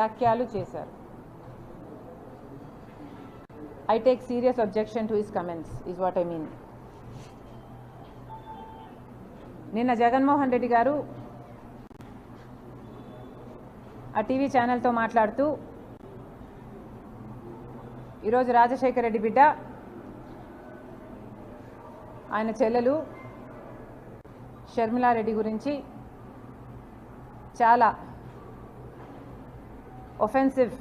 వ్యాఖ్యలు చేశారు. I take serious objection to his comments is what I mean. నిన్న జగన్మోహన్ రెడ్డి గారు ఆ టీవీ ఛానల్తో మాట్లాడుతూ ఈరోజు రాజశేఖర రెడ్డి బిడ్డ ఆయన చెల్లెలు షర్మిలారెడ్డి గురించి చాలా ఒఫెన్సివ్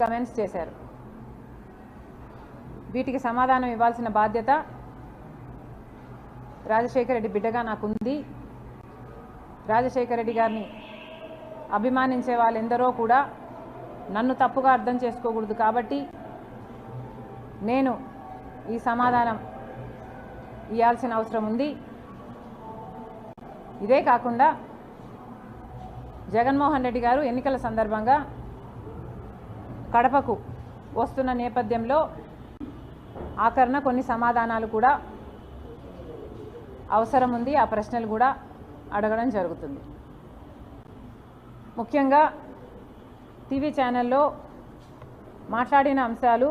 కమెంట్స్ చేశారు. వీటికి సమాధానం ఇవ్వాల్సిన బాధ్యత రాజశేఖర రెడ్డి బిడ్డగా నాకుంది. రాజశేఖర రెడ్డి గారిని అభిమానించే వాళ్ళెందరో కూడా నన్ను తప్పుగా అర్థం చేసుకోకూడదు కాబట్టి నేను ఈ సమాధానం ఇవ్వాల్సిన అవసరం ఉంది. ఇదే కాకుండా జగన్మోహన్ రెడ్డి గారు ఎన్నికల సందర్భంగా కడపకు వస్తున్న నేపథ్యంలో ఆఖరణ కొన్ని సమాధానాలు కూడా అవసరం ఉంది. ఆ ప్రశ్నలు కూడా అడగడం జరుగుతుంది. ముఖ్యంగా టీవీ ఛానల్లో మాట్లాడిన అంశాలు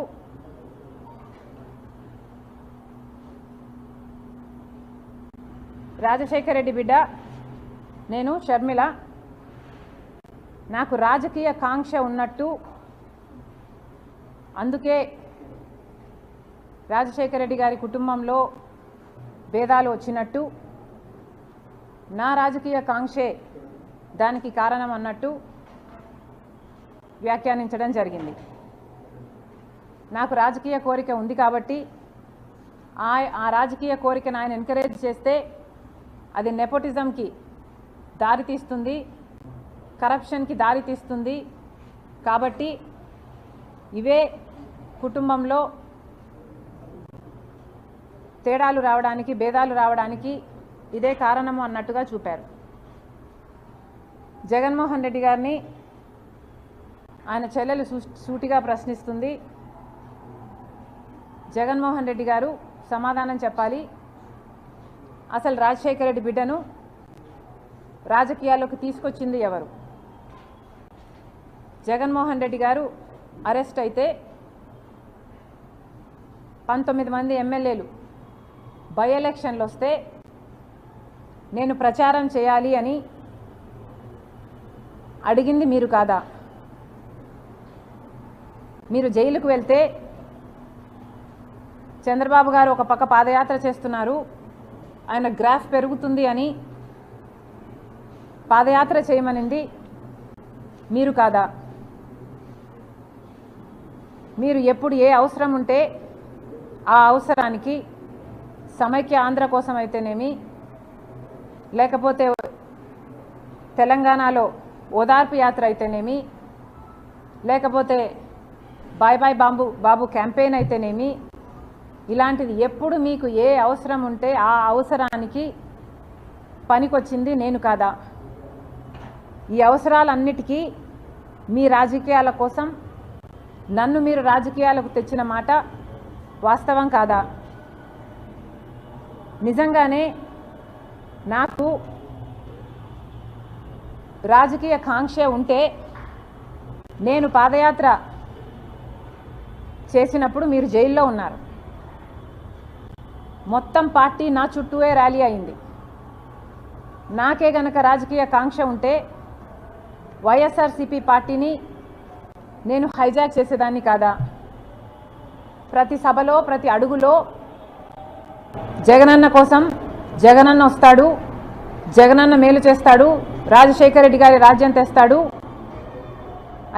రాజశేఖర రెడ్డి బిడ్డ నేను షర్మిల నాకు రాజకీయ కాంక్ష ఉన్నట్టు, అందుకే రాజశేఖర రెడ్డి గారి కుటుంబంలో భేదాలు వచ్చినట్టు, నా రాజకీయ కాంక్షే దానికి కారణం అన్నట్టు వ్యాఖ్యానించడం జరిగింది. నాకు రాజకీయ కోరిక ఉంది కాబట్టి ఆ రాజకీయ కోరికను ఆయన ఎంకరేజ్ చేస్తే అది నెపోటిజంకి దారితీస్తుంది, కరప్షన్కి దారితీస్తుంది. కాబట్టి ఇవే కుటుంబంలో తేడాలు రావడానికి, భేదాలు రావడానికి ఇదే కారణము అన్నట్టుగా చూపారు. జగన్మోహన్ రెడ్డి గారిని ఆయన చెల్లెలు సూటిగా ప్రశ్నిస్తుంది. జగన్మోహన్ రెడ్డి గారు సమాధానం చెప్పాలి. అసలు రాజశేఖర రెడ్డి బిడ్డను రాజకీయాల్లోకి తీసుకొచ్చింది ఎవరు? జగన్మోహన్ రెడ్డి గారు అరెస్ట్ అయితే 19 మంది ఎమ్మెల్యేలు బై ఎలక్షన్లు వస్తే నేను ప్రచారం చేయాలి అని అడిగింది మీరు కాదా? మీరు జైలుకు వెళ్తే చంద్రబాబు గారు ఒక పక్క పాదయాత్ర చేస్తున్నారు, ఆయన గ్రాఫ్ పెరుగుతుంది అని పాదయాత్ర చేయమనింది మీరు కాదా? మీరు ఎప్పుడు ఏ అవసరం ఉంటే ఆ అవసరానికి సమైక్య ఆంధ్ర కోసం అయితేనేమి, లేకపోతే తెలంగాణలో ఓదార్పు యాత్ర అయితేనేమి, లేకపోతే బాయ్ బాయ్ బాబు క్యాంపెయిన్ అయితేనేమి, ఇలాంటిది ఎప్పుడు మీకు ఏ అవసరం ఉంటే ఆ అవసరానికి పనికొచ్చింది నేను కాదా? ఈ అవసరాలన్నిటికీ మీ రాజకీయాల కోసం నన్ను మీరు రాజకీయాలకు తెచ్చిన మాట వాస్తవం కాదా? నిజంగానే నాకు రాజకీయ కాంక్ష ఉంటే నేను పాదయాత్ర చేసినప్పుడు మీరు జైల్లో ఉన్నారు. మొత్తం పార్టీ నా చుట్టూనే ర్యాలీ అయింది. నాకే గనక రాజకీయ కాంక్ష ఉంటే వైఎస్ఆర్సీపీ పార్టీని నేను హైజాక్ చేసేదాన్ని కాదా? ప్రతి సభలో, ప్రతి అడుగులో జగనన్న కోసం, జగనన్న వస్తాడు, జగనన్న మేలు చేస్తాడు, రాజశేఖర రెడ్డి గారి రాజ్యం తెస్తాడు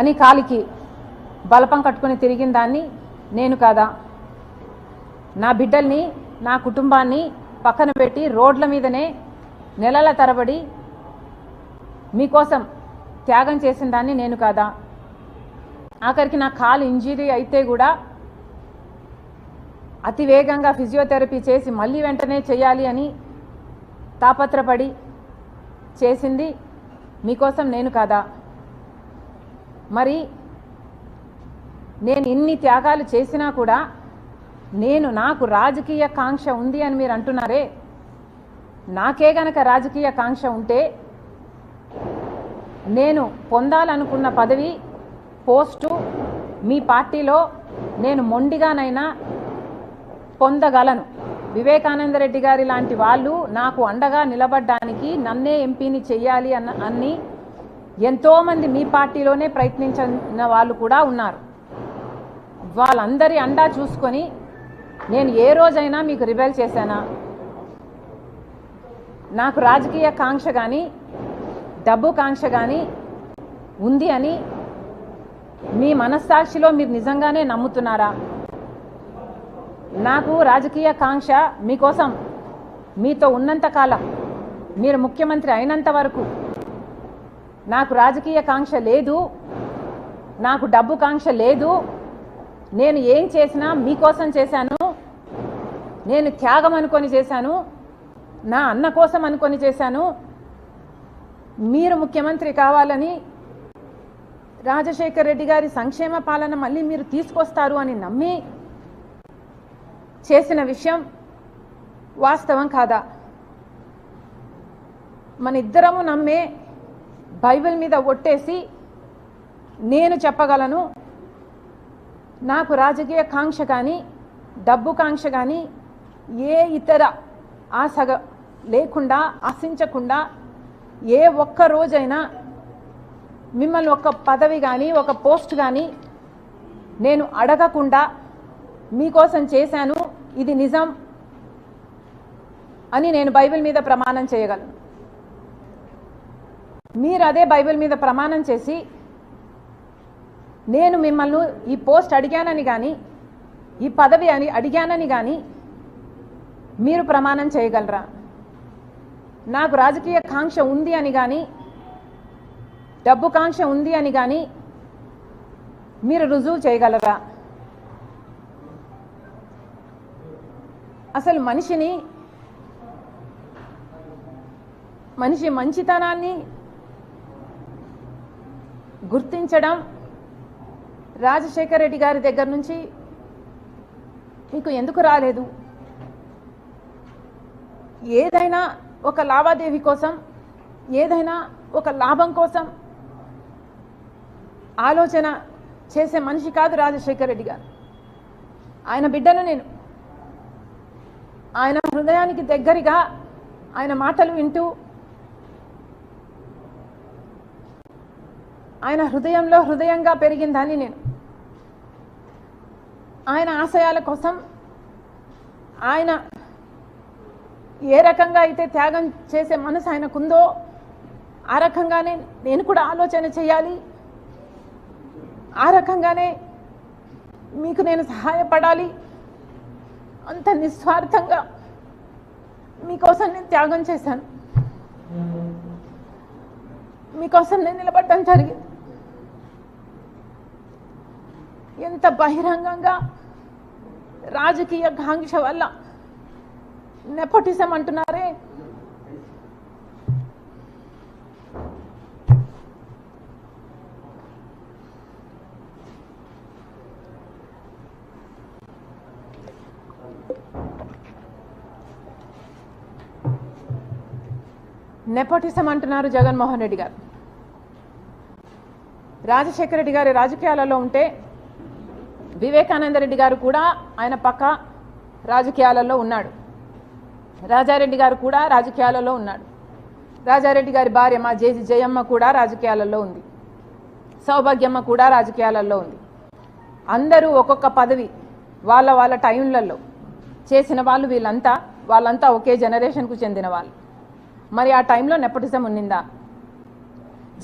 అని కాలికి బలపం కట్టుకుని తిరిగిన దాన్ని నేను కాదా? నా బిడ్డల్ని, నా కుటుంబాన్ని పక్కన పెట్టి రోడ్ల మీదనే నెలల తరబడి మీకోసం త్యాగం చేసిన దాన్ని నేను కాదా? ఆఖరికి నా కాలు ఇంజరీ అయితే కూడా అతి వేగంగా ఫిజియోథెరపీ చేసి మళ్ళీ వెంటనే చేయాలి అని తాపత్రపడి చేసింది మీకోసం నేను కాదా? మరి నేను ఇన్ని త్యాగాలు చేసినా కూడా నాకు రాజకీయ కాంక్ష ఉంది అని మీరు అంటున్నారే, నాకే గనక రాజకీయ కాంక్ష ఉంటే నేను పొందాలనుకున్న పదవి పోస్టు మీ పార్టీలో నేను మొండిగానైనా పొందగలను. వివేకానందరెడ్డి గారి లాంటి వాళ్ళు నాకు అండగా నిలబడడానికి నన్నే ఎంపీని చెయ్యాలి అన్ని ఎంతోమంది మీ పార్టీలోనే ప్రయత్నించిన వాళ్ళు కూడా ఉన్నారు. వాళ్ళందరి అండా చూసుకొని నేను ఏ రోజైనా మీకు రిబెల్ చేశానా? నాకు రాజకీయ కాంక్ష కానీ డబ్బు కాంక్ష కానీ ఉంది అని మీ మనస్సాక్షిలో మీరు నిజంగానే నమ్ముతున్నారా? నాకు రాజకీయ కాంక్ష మీకోసం మీతో ఉన్నంత కాలం, మీరు ముఖ్యమంత్రి అయినంత వరకు నాకు రాజకీయ కాంక్ష లేదు, నాకు డబ్బు కాంక్ష లేదు. నేను ఏం చేసినా మీకోసం చేశాను, నేను త్యాగం అనుకొని చేశాను, నా అన్న కోసం అనుకొని చేశాను. మీరు ముఖ్యమంత్రి కావాలని, రాజశేఖర్ రెడ్డి గారి సంక్షేమ పాలన మళ్ళీ మీరు తీసుకొస్తారు అని నమ్మి చేసిన విషయం వాస్తవం కాదా? మన ఇద్దరము నమ్మే బైబిల్ మీద ఒట్టేసి నేను చెప్పగలను, నాకు రాజకీయ కాంక్ష కానీ డబ్బు కాంక్ష కానీ ఏ ఇతర ఆశ లేకుండా, ఆశించకుండా ఏ ఒక్క రోజైనా మిమ్మల్ని ఒక పదవి కానీ ఒక పోస్ట్ కానీ నేను అడగకుండా మీకోసం చేశాను, ఇది నిజం అని నేను బైబిల్ మీద ప్రమాణం చేయగలను. మీరు అదే బైబిల్ మీద ప్రమాణం చేసి నేను మిమ్మల్ని ఈ పోస్ట్ అడిగానని కానీ ఈ పదవి అని అడిగానని కానీ మీరు ప్రమాణం చేయగలరా? నాకు రాజకీయ కాంక్ష ఉంది అని కానీ డబ్బు కాంక్ష ఉంది అని కానీ మీరు రుజువు చేయగలరా? అసలు మనిషి మంచితనాన్ని గుర్తించడం రాజశేఖర్ రెడ్డి గారి దగ్గర నుంచి మీకు ఎందుకు రాలేదు? ఏదైనా ఒక లావాదేవీ కోసం, ఏదైనా ఒక లాభం కోసం ఆలోచన చేసే మనిషి కాదు రాజశేఖర్ రెడ్డి గారు. ఆయన బిడ్డను నేను, ఆయన హృదయానికి దగ్గరగా ఆయన మాటలు వింటూ ఆయన హృదయంలో హృదయంగా పెరిగిందని నేను. ఆయన ఆశయాల కోసం ఆయన ఏ రకంగా అయితే త్యాగం చేసే మనసు ఆయనకుందో ఆ రకంగానే నేను కూడా ఆలోచన చేయాలి, ఆ రకంగానే మీకు నేను సహాయపడాలి. అంత నిస్వార్థంగా మీకోసం నేను త్యాగం చేశాను, మీకోసం నేను నిలబడడం జరిగింది. ఎంత బహిరంగంగా రాజకీయ కాంక్ష వల్ల నెపోటిజం అంటున్నారే, నెపోటిజం అంటున్నారు జగన్మోహన్ రెడ్డి గారు. రాజశేఖర రెడ్డి గారి రాజకీయాలలో ఉంటే వివేకానందరెడ్డి గారు కూడా ఆయన పక్క రాజకీయాలలో ఉన్నాడు, రాజారెడ్డి గారు కూడా రాజకీయాలలో ఉన్నాడు, రాజారెడ్డి గారి భార్య మా జయమ్మ కూడా రాజకీయాలలో ఉంది, సౌభాగ్యమ్మ కూడా రాజకీయాలలో ఉంది. అందరూ ఒక్కొక్క పదవి వాళ్ళ వాళ్ళ టైంలలో చేసిన వాళ్ళు, వాళ్ళంతా ఒకే జనరేషన్కు చెందిన వాళ్ళు. మరి ఆ టైంలో నెపోటిజం ఉన్నిందా?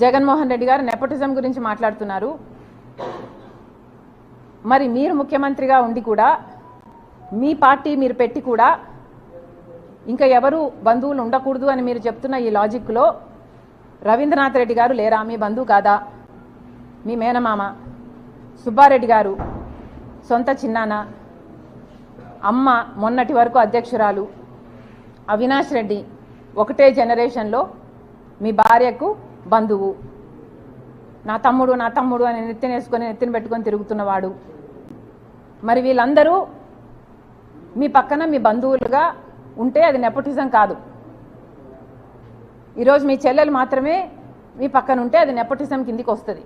జగన్మోహన్ రెడ్డి గారు నెపోటిజం గురించి మాట్లాడుతున్నారు. మరి మీరు ముఖ్యమంత్రిగా ఉండి కూడా, మీ పార్టీ మీరు పెట్టి కూడా ఇంకా ఎవరు బంధువులు ఉండకూడదు అని మీరు చెప్తున్న ఈ లాజిక్లో రవీంద్రనాథ్ రెడ్డి గారు లేరా? మీ బంధువు కాదా? మీ మేనమామ. సుబ్బారెడ్డి గారు సొంత చిన్నాన్న, అమ్మ మొన్నటి వరకు అధ్యక్షురాలు, అవినాష్ రెడ్డి ఒకటే జనరేషన్లో మీ భార్యకు బంధువు, నా తమ్ముడు అని నెత్తిన పెట్టుకొని తిరుగుతున్నవాడు. మరి వీళ్ళందరూ మీ పక్కన మీ బంధువులుగా ఉంటే అది నెపోటిజం కాదు. ఈరోజు మీ చెల్లెలు మాత్రమే మీ పక్కన ఉంటే అది నెపోటిజం కిందికి వస్తుంది.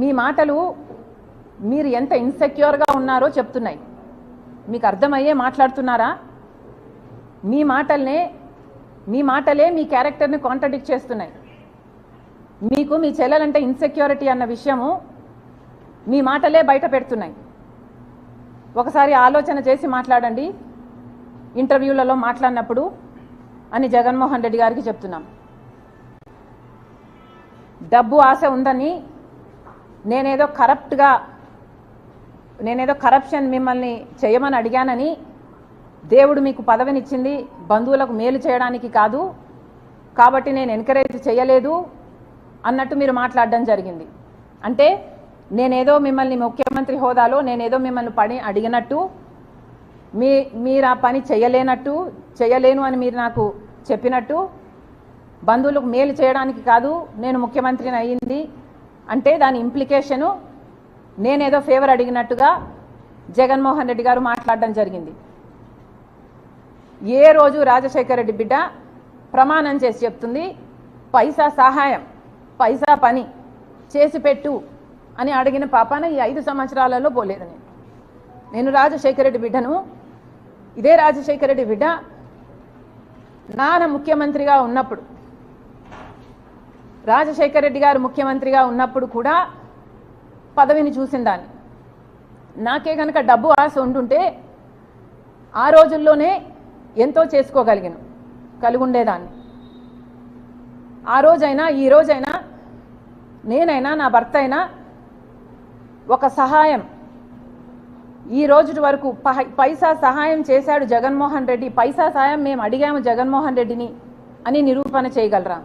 మీ మాటలు మీరు ఎంత ఇన్సెక్యూర్గా ఉన్నారో చెప్తున్నాయి. మీకు అర్థమయ్యే మాట్లాడుతున్నారా? మీ మాటలే మీ క్యారెక్టర్ని కాంట్రడిక్ట్ చేస్తున్నాయి. మీకు మీ చెల్లెలంటే ఇన్సెక్యూరిటీ అన్న విషయము మీ మాటలే బయట పెడుతున్నాయి. ఒకసారి ఆలోచన చేసి మాట్లాడండి ఇంటర్వ్యూలలో మాట్లాడినప్పుడు అని జగన్మోహన్ రెడ్డి గారికి చెప్తున్నాం. డబ్బు ఆశ ఉందని నేనేదో కరప్షన్ మిమ్మల్ని చేయమని అడిగానని, దేవుడు మీకు పదవినిచ్చింది బంధువులకు మేలు చేయడానికి కాదు కాబట్టి నేను ఎంకరేజ్ చేయలేదు అన్నట్టు మీరు మాట్లాడడం జరిగింది. అంటే నేనేదో మిమ్మల్ని ముఖ్యమంత్రి హోదాలో నేనేదో మిమ్మల్ని పని అడిగినట్టు, మీరు ఆ పని చేయలేను అని మీరు నాకు చెప్పినట్టు, బంధువులకు మేలు చేయడానికి కాదు నేను ముఖ్యమంత్రిని అయ్యింది అంటే దాని ఇంప్లికేషను నేనేదో ఫేవర్ అడిగినట్టుగా జగన్మోహన్ రెడ్డి గారు మాట్లాడడం జరిగింది. ఏ రోజు రాజశేఖర రెడ్డి బిడ్డ ప్రమాణం చేసి చెప్తుంది పైసా సహాయం పైసా పని చేసి పెట్టు అని అడిగిన పాపాన ఈ 5 సంవత్సరాలలో పోలేదు. నేను రాజశేఖర రెడ్డి బిడ్డను. ఇదే రాజశేఖర రెడ్డి బిడ్డ నాన్న ముఖ్యమంత్రిగా ఉన్నప్పుడు, రాజశేఖర రెడ్డి గారు ముఖ్యమంత్రిగా ఉన్నప్పుడు కూడా పదవిని చూసిందాన్ని. నాకే కనుక డబ్బు ఆశ ఉంటుంటే ఆ రోజుల్లోనే ఎంతో కలిగి ఉండేదాన్ని. ఆ రోజైనా ఈ రోజైనా నేనైనా నా భర్త అయినా ఒక సహాయం ఈ రోజు వరకు పైసా సహాయం చేశాడు జగన్మోహన్ రెడ్డి, పైసా సహాయం మేము అడిగాము జగన్మోహన్ రెడ్డిని అని నిరూపణ చేయగలరా?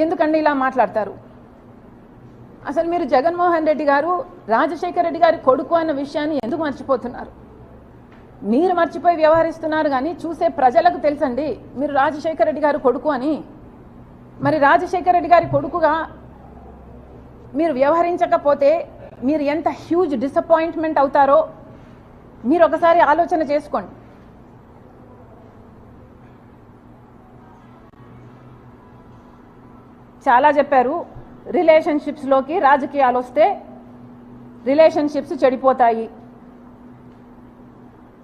ఎందుకండి ఇలా మాట్లాడతారు? అసలు మీరు జగన్మోహన్ రెడ్డి గారు రాజశేఖర రెడ్డి గారి కొడుకు అన్న విషయాన్ని ఎందుకు మర్చిపోతున్నారు? మీరు మర్చిపోయి వ్యవహరిస్తున్నారు కానీ చూసే ప్రజలకు తెలుసండి మీరు రాజశేఖర రెడ్డి గారు కొడుకు అని. మరి రాజశేఖర రెడ్డి గారి కొడుకుగా మీరు వ్యవహరించకపోతే మీరు ఎంత హ్యూజ్ డిసప్పాయింట్మెంట్ అవుతారో మీరు ఒకసారి ఆలోచన చేసుకోండి. చాలా చెప్పారు, రిలేషన్షిప్స్లోకి రాజకీయాలు వస్తే రిలేషన్షిప్స్ చెడిపోతాయి.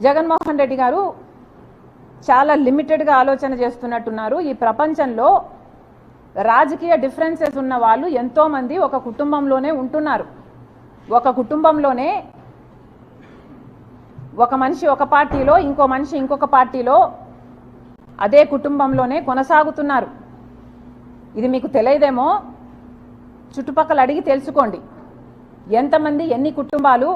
జగన్మోహన్ రెడ్డి గారు చాలా లిమిటెడ్గా ఆలోచన చేస్తున్నట్టున్నారు. ఈ ప్రపంచంలో రాజకీయ డిఫరెన్సెస్ ఉన్న వాళ్ళు ఎంతోమంది ఒక కుటుంబంలోనే ఉంటున్నారు. ఒక కుటుంబంలోనే ఒక మనిషి ఒక పార్టీలో, ఇంకో మనిషి ఇంకొక పార్టీలో, అదే కుటుంబంలోనే కొనసాగుతున్నారు. ఇది మీకు తెలియదేమో, చుట్టుపక్కల అడిగి తెలుసుకోండి ఎంతమంది ఎన్ని కుటుంబాలు